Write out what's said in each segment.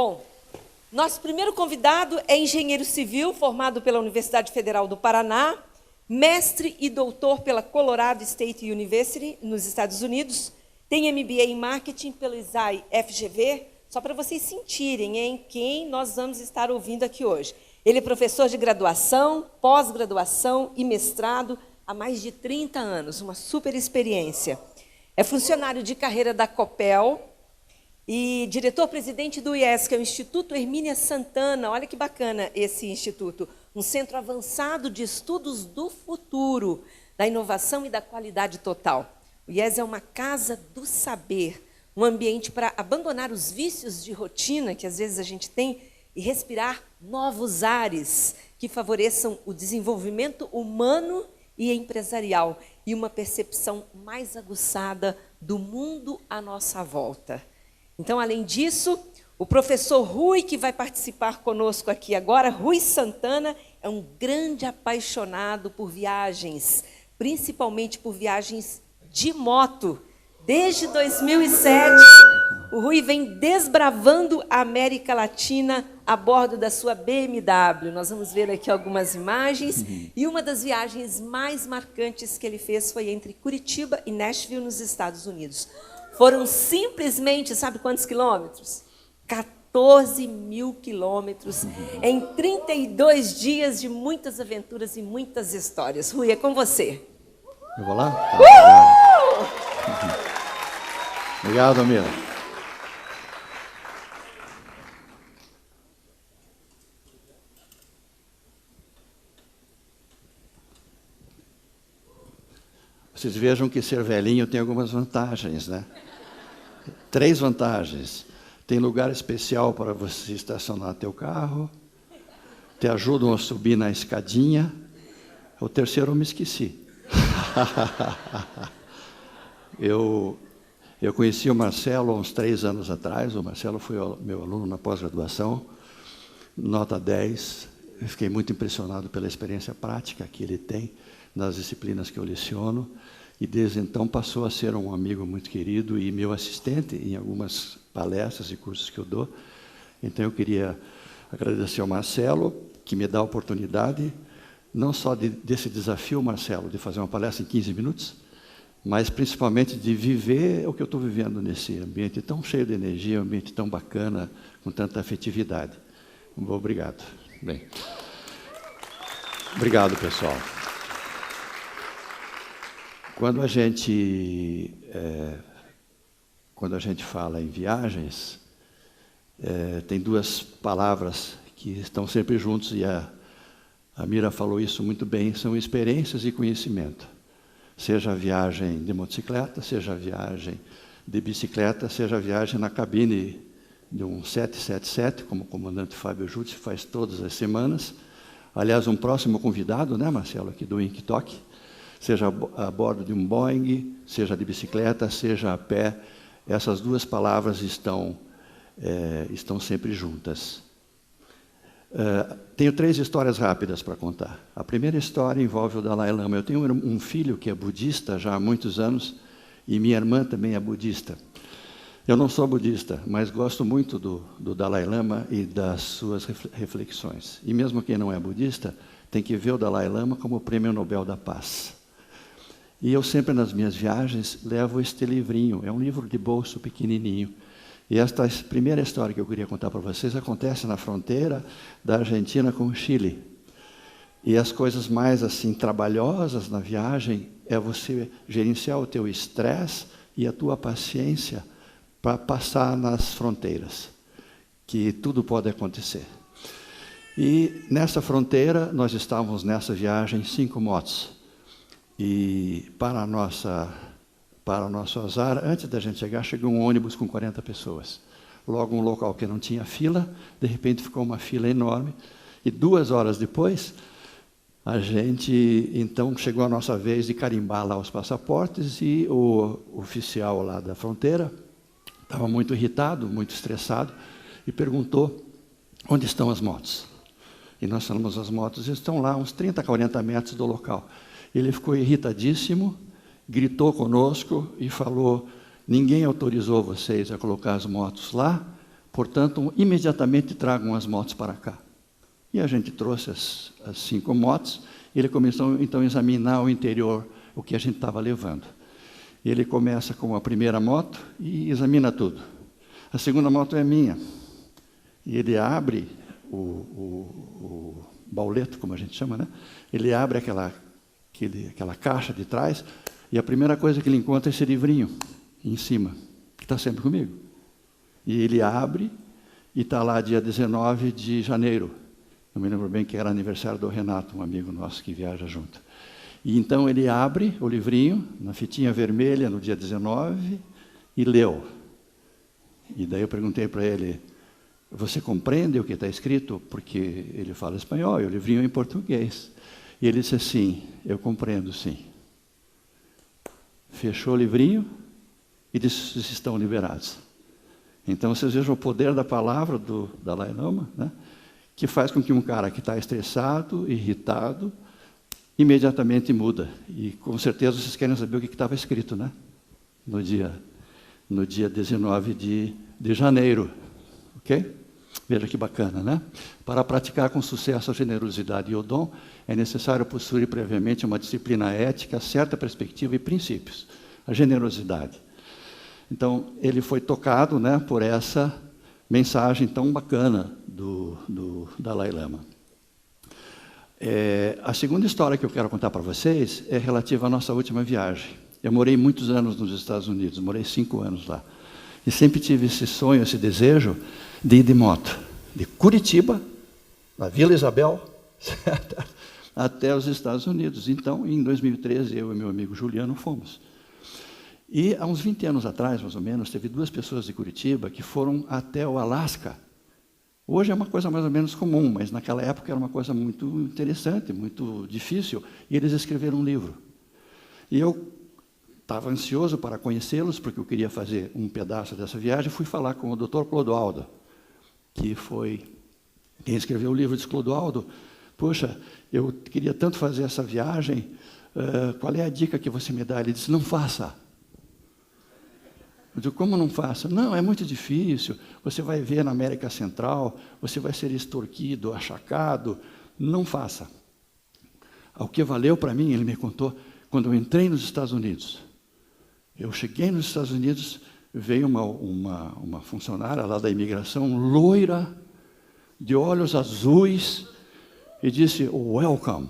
Bom, nosso primeiro convidado é engenheiro civil, formado pela Universidade Federal do Paraná, mestre e doutor pela Colorado State University, nos Estados Unidos, tem MBA em marketing pelo ISAE FGV, só para vocês sentirem, hein, quem nós vamos estar ouvindo aqui hoje. Ele é professor de graduação, pós-graduação e mestrado há mais de 30 anos, uma super experiência. É funcionário de carreira da Copel e diretor-presidente do IES, que é o Instituto Hermínia Santana. Olha que bacana esse instituto, um centro avançado de estudos do futuro, da inovação e da qualidade total. O IES é uma casa do saber, um ambiente para abandonar os vícios de rotina que às vezes a gente tem e respirar novos ares que favoreçam o desenvolvimento humano e empresarial e uma percepção mais aguçada do mundo à nossa volta. Então, além disso, o professor Rui, que vai participar conosco aqui agora, Rui Santana, é um grande apaixonado por viagens, principalmente por viagens de moto. Desde 2007, o Rui vem desbravando a América Latina a bordo da sua BMW. Nós vamos ver aqui algumas imagens. E uma das viagens mais marcantes que ele fez foi entre Curitiba e Nashville, nos Estados Unidos. Foram simplesmente, sabe quantos quilômetros? 14 mil quilômetros em 32 dias de muitas aventuras e muitas histórias. Rui, é com você. Eu vou lá? Obrigado, Amira. Vocês vejam que ser velhinho tem algumas vantagens, né? 3 vantagens. Tem lugar especial para você estacionar teu carro, te ajudam a subir na escadinha. O terceiro eu me esqueci. Eu conheci o Marcelo há uns 3 anos atrás. O Marcelo foi meu aluno na pós-graduação, nota 10. Eu fiquei muito impressionado pela experiência prática que ele tem nas disciplinas que eu leciono, e desde então passou a ser um amigo muito querido e meu assistente em algumas palestras e cursos que eu dou. Então eu queria agradecer ao Marcelo, que me dá a oportunidade, não só desse desafio, Marcelo, de fazer uma palestra em 15 minutos, mas principalmente de viver o que eu estou vivendo nesse ambiente tão cheio de energia, um ambiente tão bacana, com tanta afetividade. Obrigado. Bem, obrigado, pessoal. Quando a gente fala em viagens, tem 2 palavras que estão sempre juntos, e a Mira falou isso muito bem, são experiências e conhecimento. Seja a viagem de motocicleta, seja a viagem de bicicleta, seja a viagem na cabine de um 777, como o comandante Fábio Jutzi faz todas as semanas. Aliás, um próximo convidado, né, Marcelo, aqui do Inktok, seja a bordo de um Boeing, seja de bicicleta, seja a pé, essas 2 palavras estão sempre juntas. Tenho 3 histórias rápidas para contar. A primeira história envolve o Dalai Lama. Eu tenho um filho que é budista já há muitos anos, e minha irmã também é budista. Eu não sou budista, mas gosto muito do Dalai Lama e das suas reflexões. E mesmo quem não é budista, tem que ver o Dalai Lama como o Prêmio Nobel da Paz. E eu sempre, nas minhas viagens, levo este livrinho. É um livro de bolso pequenininho. E esta primeira história que eu queria contar para vocês acontece na fronteira da Argentina com o Chile. E as coisas mais assim trabalhosas na viagem é você gerenciar o teu estresse e a tua paciência para passar nas fronteiras, que tudo pode acontecer. E nessa fronteira, nós estávamos nessa viagem 5 motos. E para o nosso azar, antes da gente chegar, chegou um ônibus com 40 pessoas. Logo, um local que não tinha fila, de repente ficou uma fila enorme. E 2 horas depois, a gente, então, chegou a nossa vez de carimbar lá os passaportes, e o oficial lá da fronteira estava muito irritado, muito estressado, e perguntou: onde estão as motos? E nós falamos: as motos estão lá, uns 30, 40 metros do local. Ele ficou irritadíssimo, gritou conosco e falou: ninguém autorizou vocês a colocar as motos lá, Portanto, imediatamente tragam as motos para cá. E a gente trouxe as 5 motos, e ele começou, então, a examinar o interior, o que a gente estava levando. Ele começa com a primeira moto e examina tudo. A segunda moto é minha. E ele abre o bauleto, como a gente chama, né? Ele abre aquela caixa de trás, e a primeira coisa que ele encontra é esse livrinho, em cima, que está sempre comigo. E ele abre, e está lá dia 19 de janeiro. Eu me lembro bem que era aniversário do Renato, um amigo nosso que viaja junto. E então ele abre o livrinho, na fitinha vermelha, no dia 19, e leu. E daí eu perguntei para ele, você compreende o que está escrito? Porque ele fala espanhol, e o livrinho é em português. E ele disse assim, eu compreendo, sim. Fechou o livrinho e disse, vocês estão liberados. Então, vocês vejam o poder da palavra do Dalai Lama, né? Que faz com que um cara que está estressado, irritado, imediatamente muda. E, com certeza, vocês querem saber o que estava escrito, né? No dia 19 de janeiro. Ok? Veja que bacana, né? Para praticar com sucesso a generosidade e o dom, é necessário possuir previamente uma disciplina ética, certa perspectiva e princípios. A generosidade. Então, ele foi tocado, né, por essa mensagem tão bacana do Dalai Lama. A segunda história que eu quero contar para vocês é relativa à nossa última viagem. Eu morei muitos anos nos Estados Unidos, morei 5 anos lá. E sempre tive esse sonho, esse desejo de ir de moto, de Curitiba, da Vila Isabel, até os Estados Unidos. Então, em 2013, eu e meu amigo Juliano fomos. E há uns 20 anos atrás, mais ou menos, teve 2 pessoas de Curitiba que foram até o Alasca. Hoje é uma coisa mais ou menos comum, mas naquela época era uma coisa muito interessante, muito difícil, e eles escreveram um livro. E eu estava ansioso para conhecê-los, porque eu queria fazer um pedaço dessa viagem, fui falar com o Dr. Clodoaldo, que foi quem escreveu o livro. Disse, Clodoaldo, poxa, eu queria tanto fazer essa viagem, qual é a dica que você me dá? Ele disse, não faça. Eu digo, como não faça? Não, é muito difícil, você vai ver na América Central, você vai ser extorquido, achacado, não faça. O que valeu para mim, ele me contou, quando eu entrei nos Estados Unidos, eu cheguei nos Estados Unidos, veio uma funcionária lá da imigração, loira, de olhos azuis, e disse, welcome.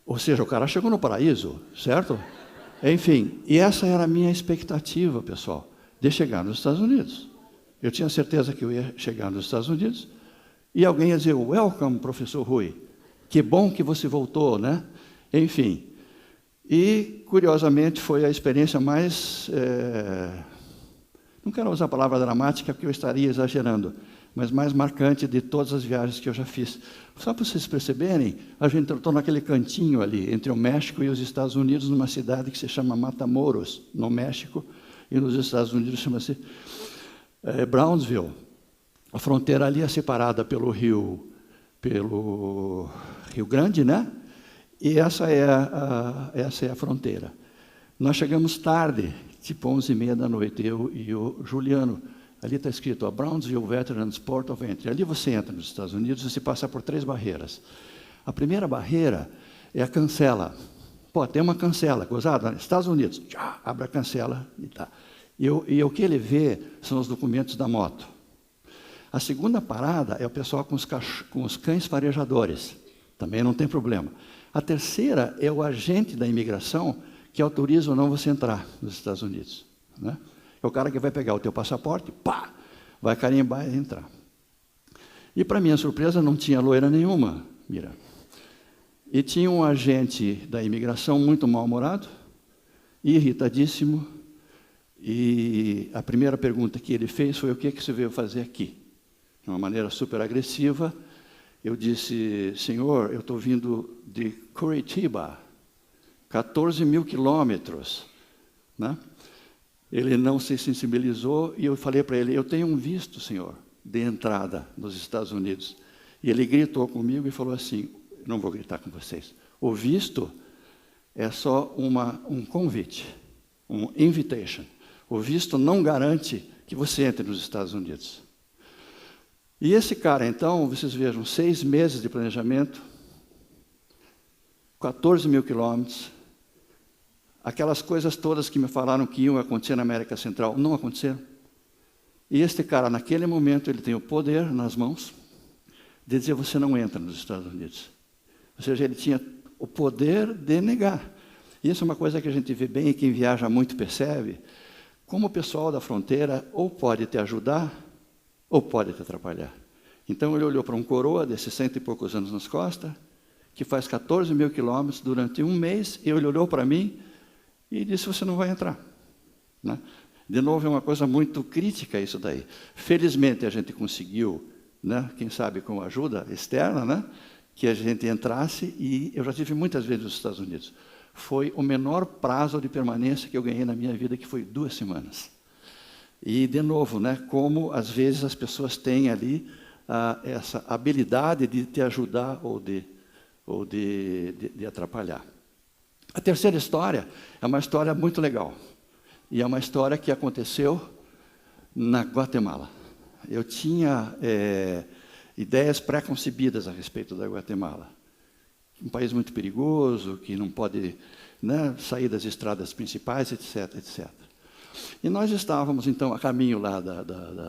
Ou seja, o cara chegou no paraíso, certo? Enfim, e essa era a minha expectativa, pessoal, de chegar nos Estados Unidos. Eu tinha certeza que eu ia chegar nos Estados Unidos, e alguém ia dizer, welcome, professor Rui, que bom que você voltou, né? Enfim, e, curiosamente, foi a experiência mais... não quero usar a palavra dramática, porque eu estaria exagerando, mas mais marcante de todas as viagens que eu já fiz. Só para vocês perceberem, a gente entrou naquele cantinho ali, entre o México e os Estados Unidos, numa cidade que se chama Matamoros, no México, e nos Estados Unidos chama-se Brownsville. A fronteira ali é separada pelo Rio Grande, né? E essa é a fronteira. Nós chegamos tarde, tipo 11h30 da noite, eu e o Juliano. Ali está escrito, a Brownsville Veterans Port of Entry. Ali você entra nos Estados Unidos e você passa por 3 barreiras. A primeira barreira é a cancela. Pô, tem uma cancela, gozada, nos Estados Unidos. Já, abre a cancela e tá. E o que ele vê são os documentos da moto. A segunda parada é o pessoal com os cães farejadores. Também não tem problema. A terceira é o agente da imigração que autoriza ou não você entrar nos Estados Unidos, né? É o cara que vai pegar o teu passaporte, pá, vai carimbar e entrar. E, para minha surpresa, não tinha loira nenhuma, mira. E tinha um agente da imigração muito mal-humorado, irritadíssimo, e a primeira pergunta que ele fez foi, o que você veio fazer aqui? De uma maneira super agressiva. Eu disse, senhor, eu estou vindo de Curitiba, 14 mil quilômetros, né? Ele não se sensibilizou e eu falei para ele, eu tenho um visto, senhor, de entrada nos Estados Unidos. E ele gritou comigo e falou assim, não vou gritar com vocês, o visto é só um convite, um invitation. O visto não garante que você entre nos Estados Unidos. E esse cara, então, vocês vejam, 6 meses de planejamento, 14 mil quilômetros, aquelas coisas todas que me falaram que iam acontecer na América Central, não aconteceram. E este cara, naquele momento, ele tem o poder nas mãos de dizer, você não entra nos Estados Unidos. Ou seja, ele tinha o poder de negar. E isso é uma coisa que a gente vê bem e quem viaja muito percebe, como o pessoal da fronteira ou pode te ajudar, ou pode te atrapalhar. Então ele olhou para um coroa desses 100 e poucos anos nas costas, que faz 14 mil quilômetros durante um mês, e ele olhou para mim e disse, você não vai entrar. Né? De novo, é uma coisa muito crítica isso daí. Felizmente a gente conseguiu, né, quem sabe com ajuda externa, né, que a gente entrasse, e eu já tive muitas vezes nos Estados Unidos. Foi o menor prazo de permanência que eu ganhei na minha vida, que foi 2 semanas. E, de novo, né, como às vezes as pessoas têm ali essa habilidade de te ajudar ou de atrapalhar. A terceira história é uma história muito legal. E é uma história que aconteceu na Guatemala. Eu tinha ideias pré-concebidas a respeito da Guatemala. Um país muito perigoso, que não pode, né, sair das estradas principais, etc, etc. E nós estávamos, então, a caminho lá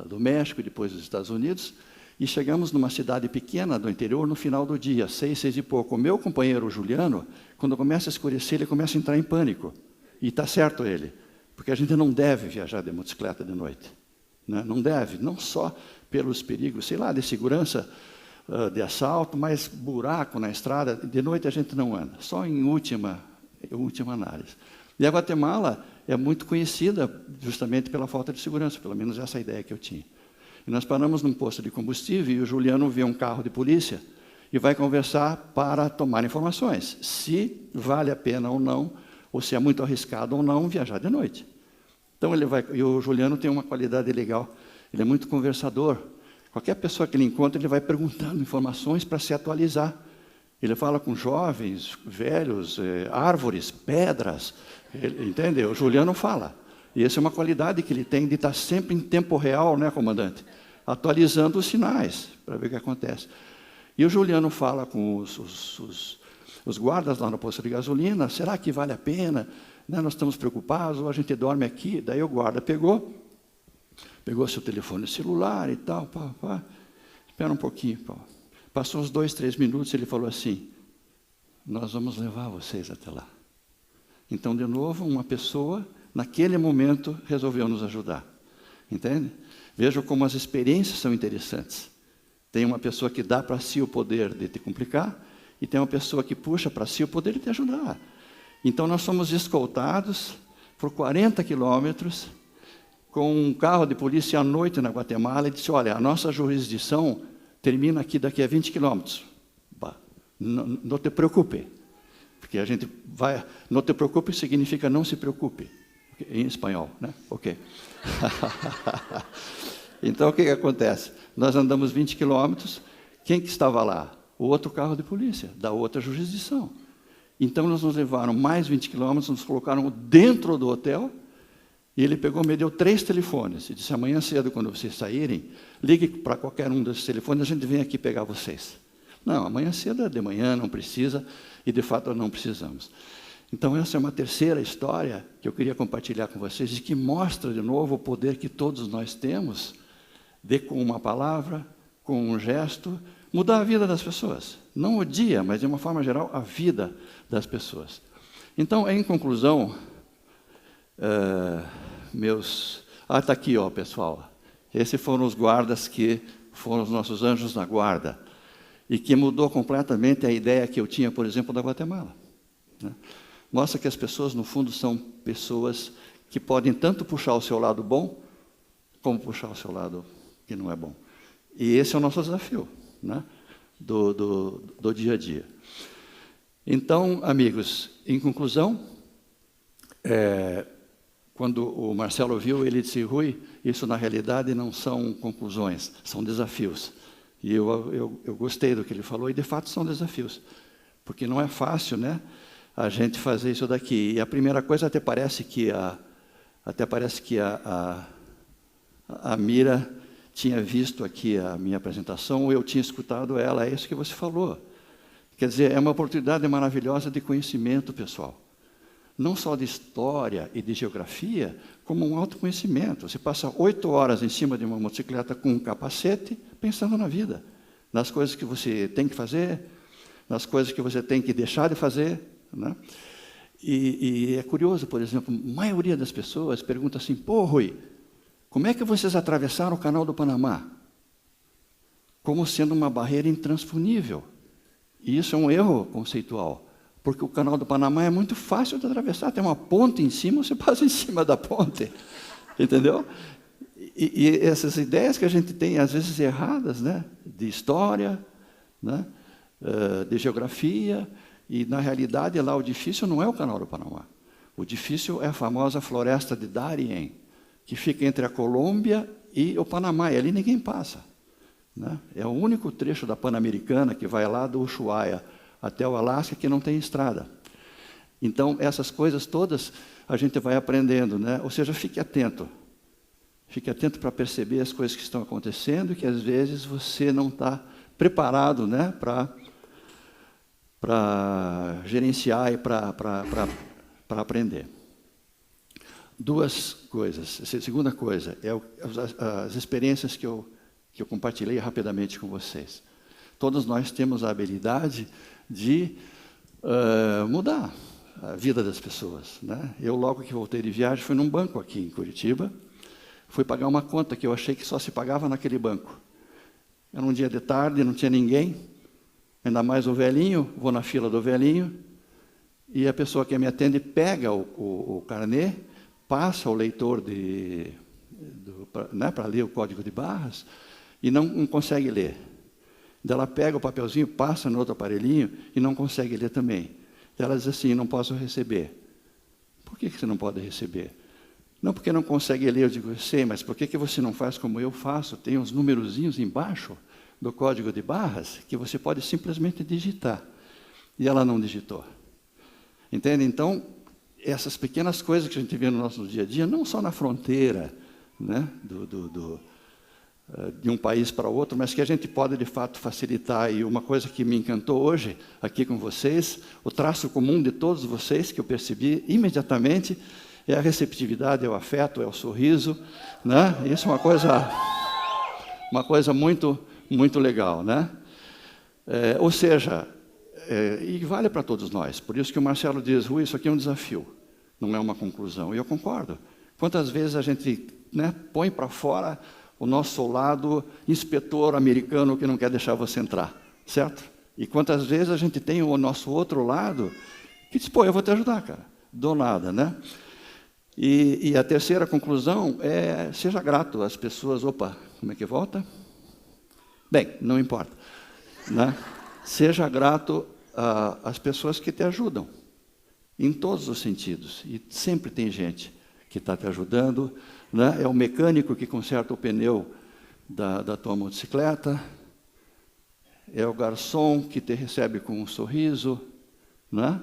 do México e depois dos Estados Unidos, e chegamos numa cidade pequena do interior no final do dia, 6 e pouco. O meu companheiro Juliano, quando começa a escurecer, ele começa a entrar em pânico. E está certo ele, porque a gente não deve viajar de motocicleta de noite. Né? Não deve, não só pelos perigos, sei lá, de segurança, de assalto, mas buraco na estrada, de noite a gente não anda, só em última análise. E a Guatemala é muito conhecida justamente pela falta de segurança, pelo menos essa ideia que eu tinha. E nós paramos num posto de combustível e o Juliano vê um carro de polícia e vai conversar para tomar informações, se vale a pena ou não, ou se é muito arriscado ou não viajar de noite. Então ele vai, e o Juliano tem uma qualidade legal, ele é muito conversador. Qualquer pessoa que ele encontra, ele vai perguntando informações para se atualizar. Ele fala com jovens, velhos, árvores, pedras, entendeu? O Juliano fala. E essa é uma qualidade que ele tem de estar sempre em tempo real, né, comandante? Atualizando os sinais, para ver o que acontece. E o Juliano fala com os guardas lá no posto de gasolina, será que vale a pena? Né, nós estamos preocupados, ou a gente dorme aqui. Daí o guarda pegou seu telefone celular e tal, espera um pouquinho, Passou uns 2, 3 minutos, ele falou assim, nós vamos levar vocês até lá. Então, de novo, uma pessoa, naquele momento, resolveu nos ajudar. Entende? Vejam como as experiências são interessantes. Tem uma pessoa que dá para si o poder de te complicar, e tem uma pessoa que puxa para si o poder de te ajudar. Então, nós fomos escoltados por 40 quilômetros, com um carro de polícia à noite na Guatemala, e disse, olha, a nossa jurisdição termina aqui daqui a 20 quilômetros. Não te preocupe, porque a gente vai... Não te preocupe significa não se preocupe, em espanhol, né? Ok. Então, o que acontece? Nós andamos 20 quilômetros, quem que estava lá? O outro carro de polícia, da outra jurisdição. Então, eles nos levaram mais 20 quilômetros, nos colocaram dentro do hotel, e ele pegou, me deu 3 telefones, e disse, amanhã cedo, quando vocês saírem, ligue para qualquer um desses telefones, a gente vem aqui pegar vocês. Não, amanhã cedo é de manhã, não precisa, e de fato não precisamos. Então essa é uma terceira história que eu queria compartilhar com vocês, e que mostra de novo o poder que todos nós temos, de com uma palavra, com um gesto, mudar a vida das pessoas. Não o dia, mas de uma forma geral, a vida das pessoas. Então, em conclusão... está aqui, ó, pessoal. Esses foram os guardas que foram os nossos anjos na guarda. E que mudou completamente a ideia que eu tinha, por exemplo, da Guatemala. Né? Mostra que as pessoas, no fundo, são pessoas que podem tanto puxar o seu lado bom, como puxar o seu lado que não é bom. E esse é o nosso desafio, né? do dia a dia. Então, amigos, em conclusão, quando o Marcelo viu, ele disse, Rui, isso na realidade não são conclusões, são desafios. E eu gostei do que ele falou, e de fato são desafios. Porque não é fácil, né, a gente fazer isso daqui. E a primeira coisa até parece que a a Mira tinha visto aqui a minha apresentação, ou eu tinha escutado ela, é isso que você falou. Quer dizer, é uma oportunidade maravilhosa de conhecimento, pessoal. Não só de história e de geografia, como um autoconhecimento. Você passa 8 horas em cima de uma motocicleta com um capacete, pensando na vida, nas coisas que você tem que fazer, nas coisas que você tem que deixar de fazer, né? E é curioso, por exemplo, a maioria das pessoas pergunta assim, pô, Rui, como é que vocês atravessaram o Canal do Panamá? Como sendo uma barreira intransponível. E isso é um erro conceitual, porque o Canal do Panamá é muito fácil de atravessar, tem uma ponte em cima, você passa em cima da ponte, entendeu? E essas ideias que a gente tem, às vezes erradas, né? De história, né? De geografia, e na realidade lá o difícil não é o Canal do Panamá. O difícil é a famosa floresta de Darien, que fica entre a Colômbia e o Panamá, e ali ninguém passa, né? É o único trecho da Pan-Americana que vai lá do Ushuaia até o Alasca que não tem estrada. Então, essas coisas todas a gente vai aprendendo, né? Ou seja, fique atento. Fique atento para perceber as coisas que estão acontecendo, que às vezes você não está preparado, né? Para gerenciar e para aprender. 2 coisas. A segunda coisa é as experiências que eu compartilhei rapidamente com vocês. Todos nós temos a habilidade de mudar a vida das pessoas, né? Eu, logo que voltei de viagem, fui num banco aqui em Curitiba, fui pagar uma conta que eu achei que só se pagava naquele banco. Era um dia de tarde, não tinha ninguém, ainda mais o velhinho, vou na fila do velhinho, e a pessoa que me atende pega o carnê, passa o leitor para ler o código de barras, e não consegue ler. Daí ela pega o papelzinho, passa no outro aparelhinho e não consegue ler também. Daí ela diz assim, não posso receber. Por que você não pode receber? Não, porque não consegue ler. Eu digo, eu sei, mas por que você não faz como eu faço? Tem uns numerozinhos embaixo do código de barras que você pode simplesmente digitar. E ela não digitou. Entende? Então, essas pequenas coisas que a gente vê no nosso dia a dia, não só na fronteira, né, de um país para outro, mas que a gente pode, de fato, facilitar. E uma coisa que me encantou hoje, aqui com vocês, o traço comum de todos vocês, que eu percebi imediatamente, é a receptividade, é o afeto, é o sorriso, né? Isso é uma coisa muito, muito legal, né? Ou seja, e vale para todos nós. Por isso que o Marcelo diz, Rui, isso aqui é um desafio, não é uma conclusão. E eu concordo. Quantas vezes a gente, né, põe para fora o nosso lado inspetor americano que não quer deixar você entrar, certo? E quantas vezes a gente tem o nosso outro lado que diz, pô, eu vou te ajudar, cara. Dou nada, né? E a terceira conclusão é, seja grato às pessoas. Opa, como é que volta? Bem, não importa, né? Seja grato às pessoas que te ajudam, em todos os sentidos. E sempre tem gente que está te ajudando, né? É o mecânico que conserta o pneu da tua motocicleta, é o garçom que te recebe com um sorriso, né?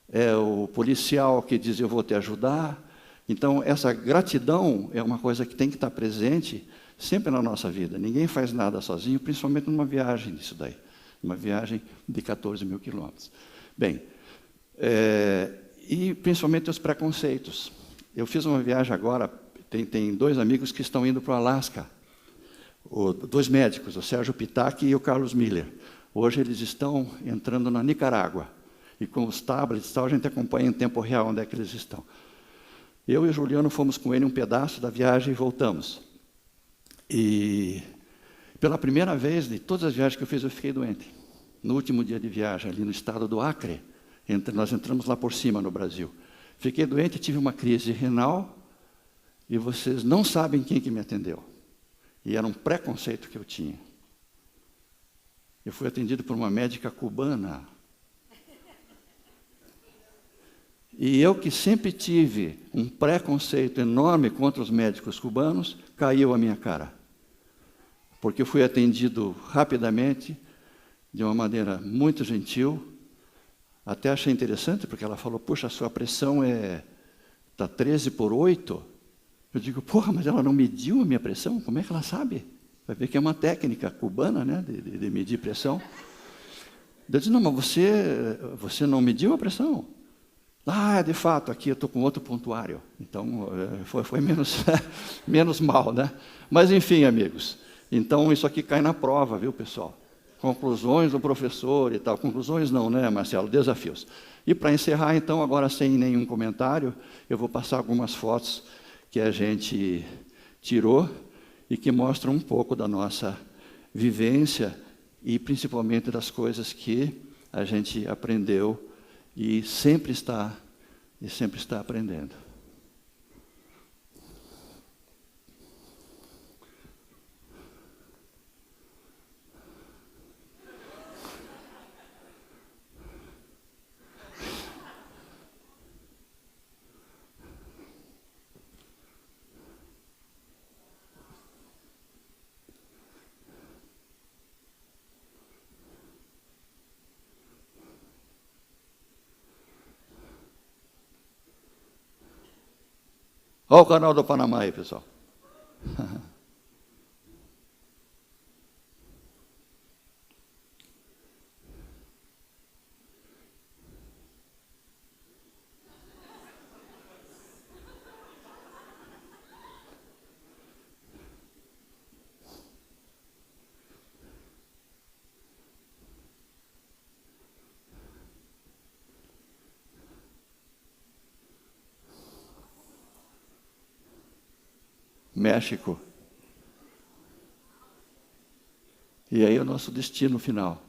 É o policial que diz, eu vou te ajudar. Então, essa gratidão é uma coisa que tem que estar presente sempre na nossa vida. Ninguém faz nada sozinho, principalmente numa viagem disso daí. Uma viagem de 14 mil quilômetros. Bem, e principalmente os preconceitos. Eu fiz uma viagem agora, tem 2 amigos que estão indo para o Alasca. 2 médicos, o Sérgio Pitac e o Carlos Miller. Hoje eles estão entrando na Nicarágua. E com os tablets e tal, a gente acompanha em tempo real onde é que eles estão. Eu e o Juliano fomos com ele um pedaço da viagem e voltamos. E pela primeira vez de todas as viagens que eu fiz, eu fiquei doente. No último dia de viagem, ali no estado do Acre, nós entramos lá por cima no Brasil. Fiquei doente, tive uma crise renal, e vocês não sabem quem que me atendeu. E era um preconceito que eu tinha. Eu fui atendido por uma médica cubana. E eu, que sempre tive um preconceito enorme contra os médicos cubanos, caiu a minha cara. Porque eu fui atendido rapidamente, de uma maneira muito gentil. Até achei interessante, porque ela falou, puxa, a sua pressão está 13/8. Eu digo, porra, mas ela não mediu a minha pressão? Como é que ela sabe? Vai ver que é uma técnica cubana, né, de medir pressão. Eu disse, não, mas você não mediu a pressão? Ah, de fato, aqui eu estou com outro pontuário. Então, foi menos mal, né? Mas, enfim, amigos. Então, isso aqui cai na prova, viu, pessoal? Conclusões do professor e tal. Conclusões não, né, Marcelo? Desafios. E, para encerrar, então, agora sem nenhum comentário, eu vou passar algumas fotos que a gente tirou e que mostram um pouco da nossa vivência e, principalmente, das coisas que a gente aprendeu e sempre está aprendendo. Olha o canal do Panamá aí, pessoal. México. E aí o nosso destino final.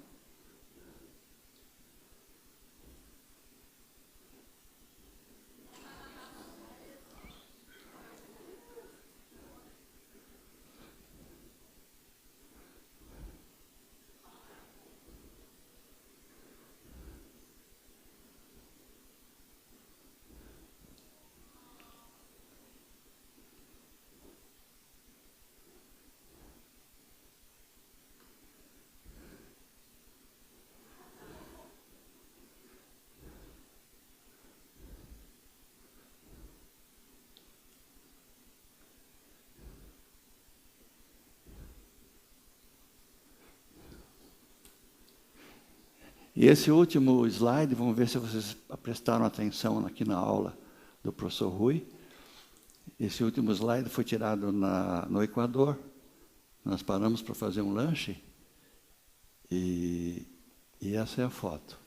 E esse último slide, vamos ver se vocês prestaram atenção aqui na aula do professor Rui. Esse último slide foi tirado no Equador. Nós paramos para fazer um lanche e essa é a foto.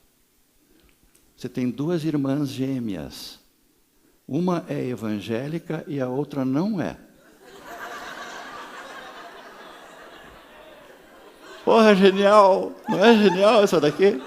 Você tem duas irmãs gêmeas. Uma é evangélica e a outra não é. Porra, genial! Não é genial essa daqui?